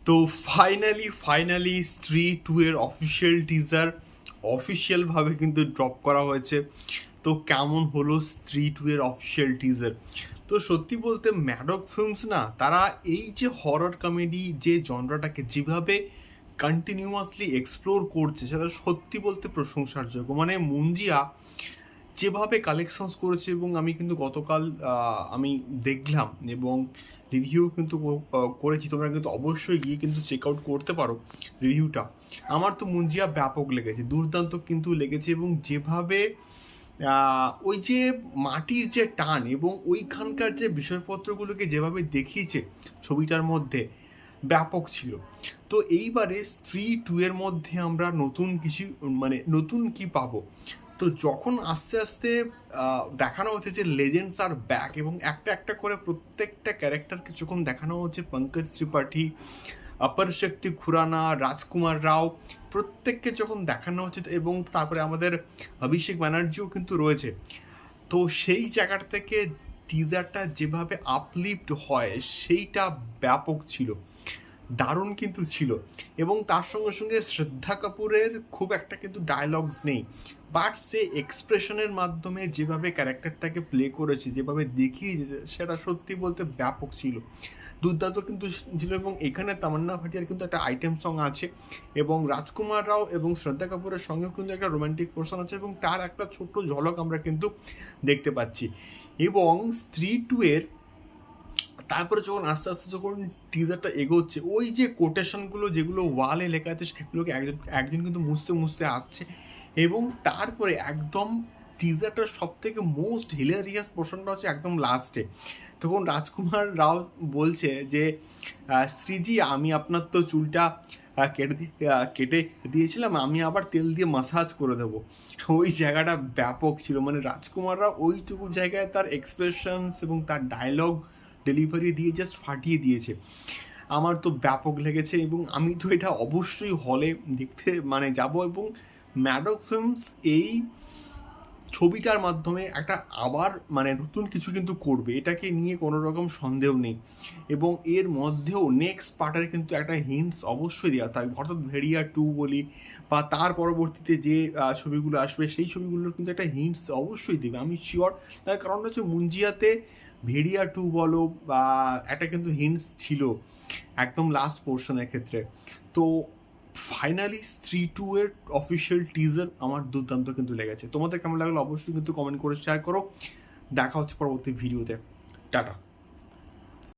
তো ফাইনালি স্ত্রী 2 এর অফিসিয়াল টিজার অফিসিয়ালভাবে কিন্তু ড্রপ করা হয়েছে। তো কেমন হলো স্ত্রী 2 এর অফিসিয়াল টিজার? তো সত্যি বলতে ম্যাডক ফিল্মস না, তারা এই যে হরর কমেডি যে জনরাটাকে যেভাবে কন্টিনিউয়াসলি এক্সপ্লোর করছে, সেটা সত্যি বলতে প্রশংসার যোগ্য। মানে মুঞ্জিয়া যেভাবে কালেকশনস করেছে, এবং আমি কিন্তু গতকাল আমি দেখলাম এবং রিভিউ কিন্তু করেছি। তোমরা কিন্তু অবশ্যই গিয়ে কিন্তু চেক আউট করতে পারো রিভিউটা। আমার তো মুঞ্জিয়া ব্যাপক লেগেছে, দুর্দান্ত কিন্তু লেগেছে। এবং যেভাবে ওই যে মাটির যে টান এবং ওইখানকার যে বিষয়পত্রগুলোকে যেভাবে দেখিয়েছে ছবিটার মধ্যে, ব্যাপক ছিল। তো এইবারে স্ত্রী 2 এর মধ্যে আমরা নতুন কিছু, মানে নতুন কি পাবো? তো যখন আস্তে আস্তে দেখানো হচ্ছে যে লেজেন্ডস আর ব্যাক, এবং একটা একটা করে প্রত্যেকটা ক্যারেক্টারকে যখন দেখানো হচ্ছে, পঙ্কজ ত্রিপাঠী, অপর শক্তি খুরানা, রাজকুমার রাও, প্রত্যেককে যখন দেখানো হচ্ছে, এবং তারপরে আমাদের অভিষেক ব্যানার্জিও কিন্তু রয়েছে। তো সেই জায়গাটা থেকে টিজারটা যেভাবে আপলিফ্ট হয়, সেইটা ব্যাপক ছিল, দারুণ কিন্তু ছিল। এবং তার সঙ্গে সঙ্গে শ্রদ্ধা কাপুরের খুব একটা কিন্তু ডায়লগস নেই, বাট সে এক্সপ্রেশনের মাধ্যমে যেভাবে ক্যারেক্টারটাকে প্লে করেছে, যেভাবে দেখিয়েছে, সেটা সত্যি বলতে ব্যাপক ছিল, দুর্দান্ত কিন্তু ছিল। এবং এখানে তামান্না ভাটিয়ার কিন্তু একটা আইটেম সং আছে, এবং রাজকুমার রাও এবং শ্রদ্ধা কাপুরের সঙ্গেও কিন্তু একটা রোমান্টিক পোর্শন আছে, এবং তার একটা ছোট্ট ঝলক আমরা কিন্তু দেখতে পাচ্ছি। এবং স্ত্রী 2 এর তারপরে যখন আস্তে আস্তে যখন টিজারটা এগোচ্ছে, ওই যে কোটেশনগুলো যেগুলো ওয়ালে লেখা আছে, সেগুলোকে একজন একজন কিন্তু মুছতে মুছতে আসছে। এবং তারপরে একদম টিজারটার সব থেকে মোস্ট হিলেরিয়াস পোর্শনটা হচ্ছে একদম লাস্টে, তখন রাজকুমার রাও বলছে যে শ্রীজি, আমি আপনার তো চুলটা কেটে দিয়েছিলাম, আমি আবার তেল দিয়ে মাসাজ করে দেবো। ওই জায়গাটা ব্যাপক ছিল। মানে রাজকুমার রাও ওইটুকু জায়গায় তার এক্সপ্রেশনস এবং তার ডায়লগ ডেলিভারি দিয়ে জাস্ট ফাটিয়ে দিয়েছে। আমার তো ব্যাপক লেগেছে, এবং আমি তো এটা অবশ্যই হলে দেখতে মানে যাব। এবং ম্যাডক ফিল্মস এই ছবিটার মাধ্যমে একটা আবার মানে নতুন কিছু কিন্তু করবে, এটাকে নিয়ে কোনো রকম সন্দেহ নেই। এবং এর মধ্যেও নেক্সট পার্টের কিন্তু একটা হিন্টস অবশ্যই দেওয়া থাকবে, অর্থাৎ ভেড়িয়া 2 বলি বা তার পরবর্তীতে যে ছবিগুলো আসবে, সেই ছবিগুলোর কিন্তু একটা হিন্টস অবশ্যই দেবে, আমি শিওর। তার কারণ হচ্ছে মুঞ্জিয়াতে ভেড়িয়া 2 বলো বা একটা কিন্তু হিন্টস ছিল একদম লাস্ট পোর্শনের ক্ষেত্রে। তো ফাইনালি স্ত্রী 2 এর অফিসিয়াল টিজার আমার দুর্দান্ত কিন্তু লেগেছে। তোমাদের কেমন লাগলো অবশ্যই কিন্তু কমেন্ট করে শেয়ার করো। দেখা হচ্ছে পরবর্তী ভিডিওতে। টাটা।